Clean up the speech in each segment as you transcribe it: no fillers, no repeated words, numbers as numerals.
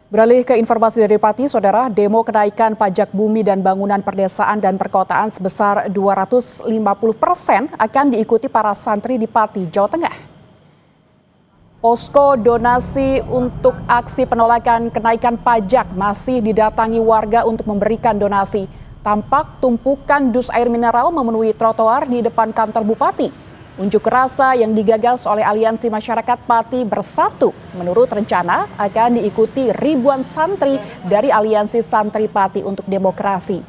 Beralih ke informasi dari Pati, Saudara, demo kenaikan pajak bumi dan bangunan perdesaan dan perkotaan sebesar 250% akan diikuti para santri di Pati, Jawa Tengah. Posko donasi untuk aksi penolakan kenaikan pajak masih didatangi warga untuk memberikan donasi. Tampak tumpukan dus air mineral memenuhi trotoar di depan kantor Bupati. Unjuk rasa yang digagas oleh Aliansi Masyarakat Pati Bersatu menurut rencana akan diikuti ribuan santri dari Aliansi Santri Pati untuk Demokrasi.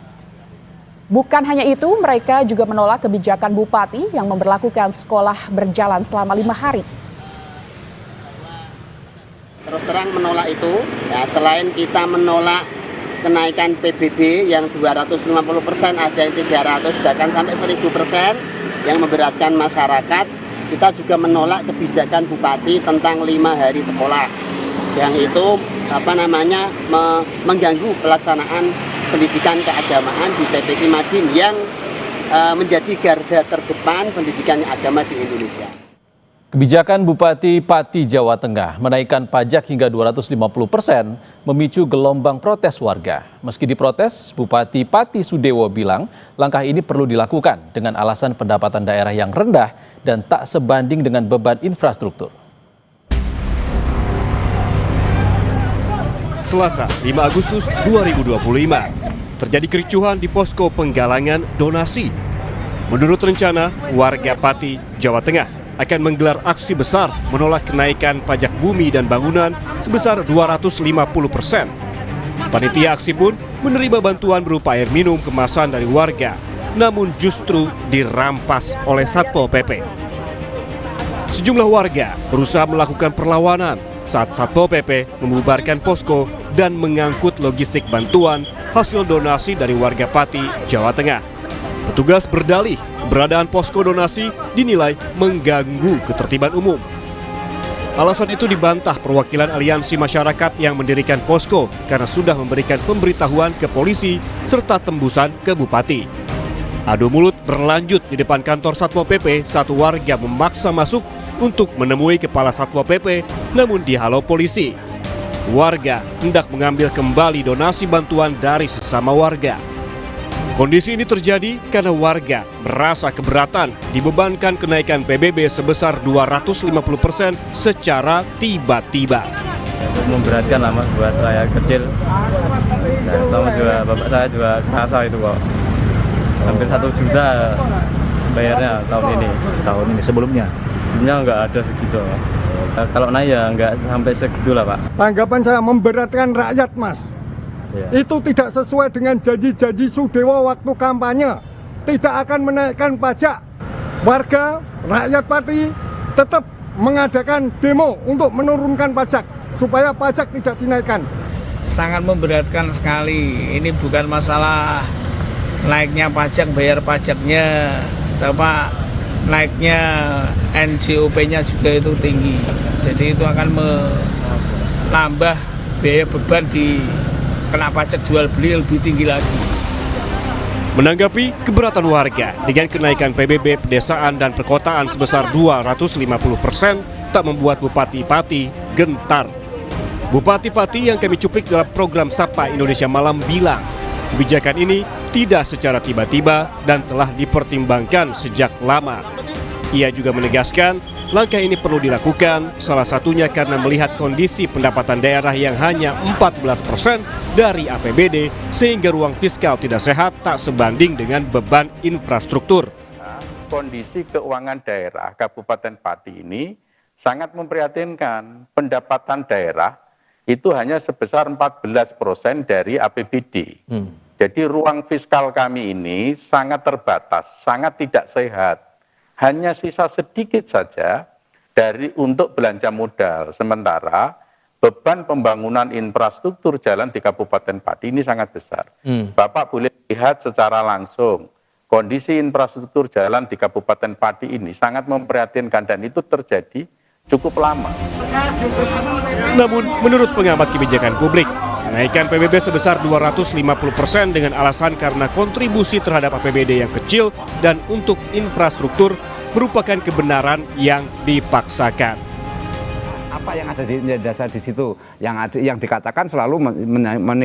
Bukan hanya itu, mereka juga menolak kebijakan Bupati yang memberlakukan sekolah berjalan selama 5 hari. Terus terang menolak itu, ya, selain kita menolak kenaikan PBB yang 250%, ada yang 300, bahkan sampai 1000%, yang memberatkan masyarakat, kita juga menolak kebijakan Bupati tentang 5 hari sekolah. Yang itu mengganggu pelaksanaan pendidikan keagamaan di TPI Madin yang menjadi garda terdepan pendidikan agama di Indonesia. Kebijakan Bupati Pati Jawa Tengah menaikkan pajak hingga 250% memicu gelombang protes warga. Meski diprotes, Bupati Pati Sudewo bilang langkah ini perlu dilakukan dengan alasan pendapatan daerah yang rendah dan tak sebanding dengan beban infrastruktur. Selasa, 5 Agustus 2025, terjadi kericuhan di posko penggalangan donasi. Menurut rencana, warga Pati, Jawa Tengah akan menggelar aksi besar menolak kenaikan pajak bumi dan bangunan sebesar 250%. Panitia aksi pun menerima bantuan berupa air minum kemasan dari warga, namun justru dirampas oleh Satpol PP. Sejumlah warga berusaha melakukan perlawanan saat Satpol PP membubarkan posko dan mengangkut logistik bantuan hasil donasi dari warga Pati, Jawa Tengah. Petugas berdalih keberadaan posko donasi dinilai mengganggu ketertiban umum. Alasan itu dibantah perwakilan Aliansi Masyarakat yang mendirikan posko karena sudah memberikan pemberitahuan ke polisi serta tembusan ke Bupati. Adu mulut berlanjut di depan kantor Satpol PP saat warga memaksa masuk untuk menemui Kepala Satpol PP namun dihalau polisi. Warga hendak mengambil kembali donasi bantuan dari sesama warga. Kondisi ini terjadi karena warga merasa keberatan dibebankan kenaikan PBB sebesar 250% secara tiba-tiba. Memberatkan lah Mas buat saya kecil. Nah, sama juga bapak saya juga kerasa itu kok. Hampir 1 juta bayarnya tahun ini. Tahun ini sebelumnya Nggak ada segitu. Kalau naik ya nggak sampai segitu lah Pak. Tanggapan saya memberatkan rakyat Mas. Ya. Itu tidak sesuai dengan janji-janji Sudewo waktu kampanye. Tidak akan menaikkan pajak. Warga, rakyat Pati tetap mengadakan demo untuk menurunkan pajak supaya pajak tidak dinaikkan. Sangat memberatkan sekali. Ini bukan masalah naiknya pajak, bayar pajaknya, coba naiknya NJOP-nya juga itu tinggi. Jadi itu akan menambah biaya beban di kena pajak jual beli lebih tinggi lagi. Menanggapi keberatan warga dengan kenaikan PBB pedesaan dan perkotaan sebesar 250% tak membuat Bupati Pati gentar. Bupati Pati yang kami cuplik dalam program Sapa Indonesia Malam bilang, kebijakan ini tidak secara tiba-tiba dan telah dipertimbangkan sejak lama. Ia juga menegaskan langkah ini perlu dilakukan salah satunya karena melihat kondisi pendapatan daerah yang hanya 14% dari APBD sehingga ruang fiskal tidak sehat tak sebanding dengan beban infrastruktur. Kondisi keuangan daerah Kabupaten Pati ini sangat memprihatinkan. Pendapatan daerah itu hanya sebesar 14% dari APBD. Jadi ruang fiskal kami ini sangat terbatas, sangat tidak sehat. Hanya sisa sedikit saja untuk belanja modal. Sementara beban pembangunan infrastruktur jalan di Kabupaten Pati ini sangat besar. Bapak boleh lihat secara langsung kondisi infrastruktur jalan di Kabupaten Pati ini sangat memprihatinkan dan itu terjadi cukup lama. Namun menurut pengamat kebijakan publik, kenaikan PBB sebesar 250% dengan alasan karena kontribusi terhadap APBD yang kecil dan untuk infrastruktur merupakan kebenaran yang dipaksakan. apa yang ada di dasar di situ, yang dikatakan selalu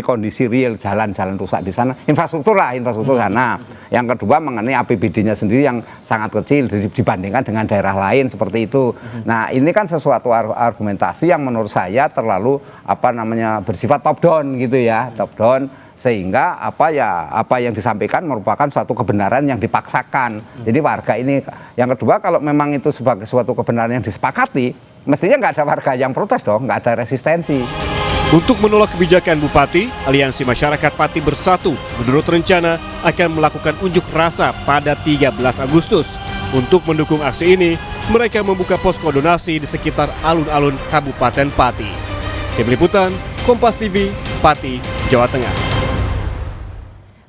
kondisi real jalan-jalan rusak di sana, infrastruktur sana. Yang kedua mengenai APBD-nya sendiri yang sangat kecil dibandingkan dengan daerah lain seperti itu. Nah, ini kan sesuatu argumentasi yang menurut saya terlalu bersifat top down gitu ya, top down, sehingga apa yang disampaikan merupakan suatu kebenaran yang dipaksakan. Jadi warga ini, yang kedua kalau memang itu sebagai suatu kebenaran yang disepakati, mestinya nggak ada warga yang protes dong, nggak ada resistensi. Untuk menolak kebijakan Bupati, Aliansi Masyarakat Pati Bersatu menurut rencana akan melakukan unjuk rasa pada 13 Agustus. Untuk mendukung aksi ini, mereka membuka posko donasi di sekitar alun-alun Kabupaten Pati. Tim Liputan, Kompas TV, Pati, Jawa Tengah.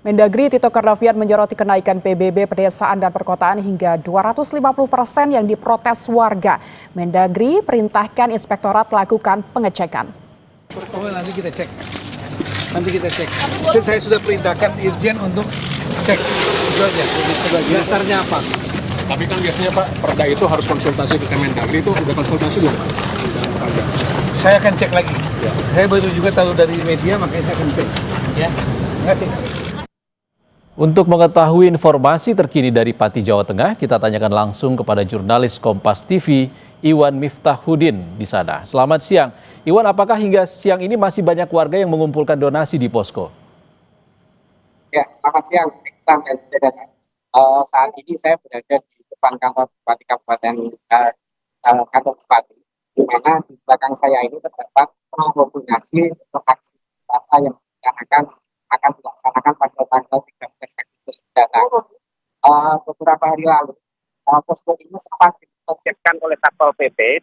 Mendagri Tito Karnavian menyoroti kenaikan PBB pedesaan dan perkotaan hingga 250% yang diprotes warga. Mendagri perintahkan inspektorat lakukan pengecekan. Nanti kita cek. Saya sudah perintahkan Irjen untuk cek. Itu aja. Dasarnya apa? Tapi kan biasanya Pak, Perda itu harus konsultasi ke Kemendagri, itu udah konsultasi belum? Saya akan cek lagi. Ya. Saya baru juga tahu dari media, makanya saya akan cek. Ya, terima kasih. Untuk mengetahui informasi terkini dari Pati, Jawa Tengah, kita tanyakan langsung kepada jurnalis Kompas TV, Iwan Miftahuddin di sana. Selamat siang. Iwan, apakah hingga siang ini masih banyak warga yang mengumpulkan donasi di posko? Ya, selamat siang, Iksan dan saudara. Saat ini saya berada di depan kantor Bupati Kabupaten kantor Bupati, di mana di belakang saya ini terdapat koordinasi untuk aksi yang akan dilaksanakan pada tanggal 13 Agustus mendatang. Beberapa hari lalu, posko ini sempat ditertibkan oleh Satpol PP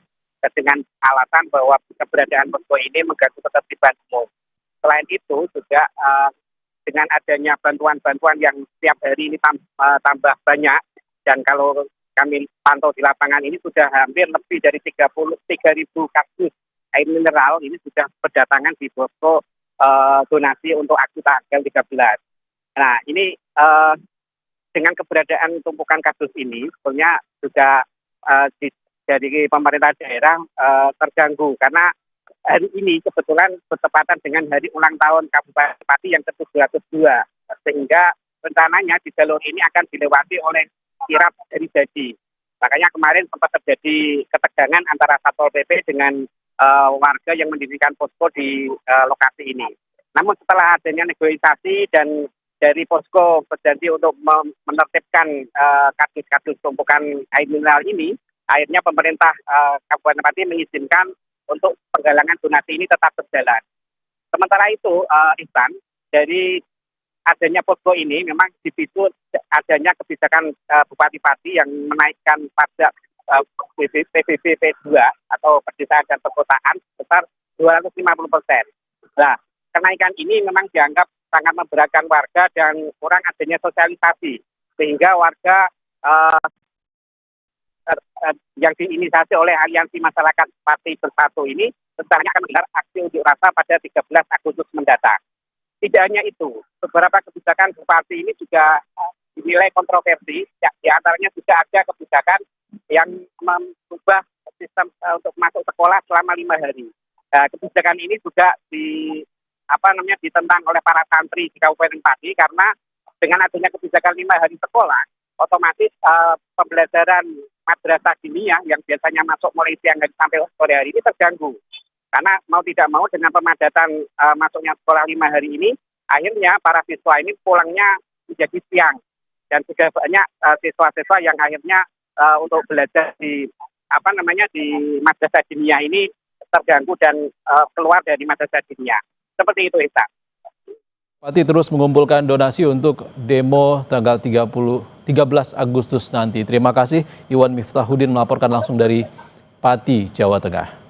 dengan alasan bahwa keberadaan posko ini mengganggu ketertiban umum. Selain itu juga dengan adanya bantuan-bantuan yang setiap hari ini tambah banyak, dan kalau kami pantau di lapangan ini sudah hampir lebih dari 3.000 kardus air mineral ini sudah berdatangan di posko donasi untuk aksi tanggal 13. Nah, ini dengan keberadaan tumpukan kasus ini sebenarnya juga dari pemerintah daerah terganggu karena hari ini kebetulan bertepatan dengan hari ulang tahun Kabupaten Pati yang ke-702, sehingga rencananya di jalur ini akan dilewati oleh kirap dari Jadi. Makanya kemarin sempat terjadi ketegangan antara Satpol PP dengan warga yang mendirikan posko di lokasi ini. Namun setelah adanya negosiasi dan dari posko berjanji untuk menertibkan kardus-kardus tumpukan air mineral ini, akhirnya pemerintah Kabupaten Pati mengizinkan untuk penggalangan donasi ini tetap berjalan. Sementara itu, Ihsan, dari adanya posko ini memang dipicu adanya kebijakan Bupati Pati yang menaikkan pajak PBB P2 atau pedesaan dan perkotaan sebesar 250%. Nah, kenaikan ini memang dianggap sangat memberatkan warga dan kurang adanya sosialisasi, sehingga warga yang diinisiasi oleh Aliansi Masyarakat Pati Bersatu ini rencananya akan menggelar aksi unjuk rasa pada 13 Agustus mendatang. Tidak hanya itu, beberapa kebijakan Bupati ini juga dinilai kontroversi, di antaranya juga ada kebijakan yang mengubah sistem untuk masuk sekolah selama 5 hari. Nah, kebijakan ini juga ditentang oleh para santri di Kabupaten Pati karena dengan adanya kebijakan 5 hari sekolah, otomatis pembelajaran madrasah diniyah yang biasanya masuk mulai siang sampai sore hari ini terganggu. Karena mau tidak mau dengan pemadatan masuknya sekolah 5 hari ini, akhirnya para siswa ini pulangnya menjadi siang. Dan juga banyak siswa-siswa yang akhirnya untuk belajar di di madrasah diniyah ini terganggu dan keluar dari madrasah diniyah. Seperti itu, Isa. Pati terus mengumpulkan donasi untuk demo tanggal 13 Agustus nanti. Terima kasih Iwan Miftahuddin melaporkan langsung dari Pati, Jawa Tengah.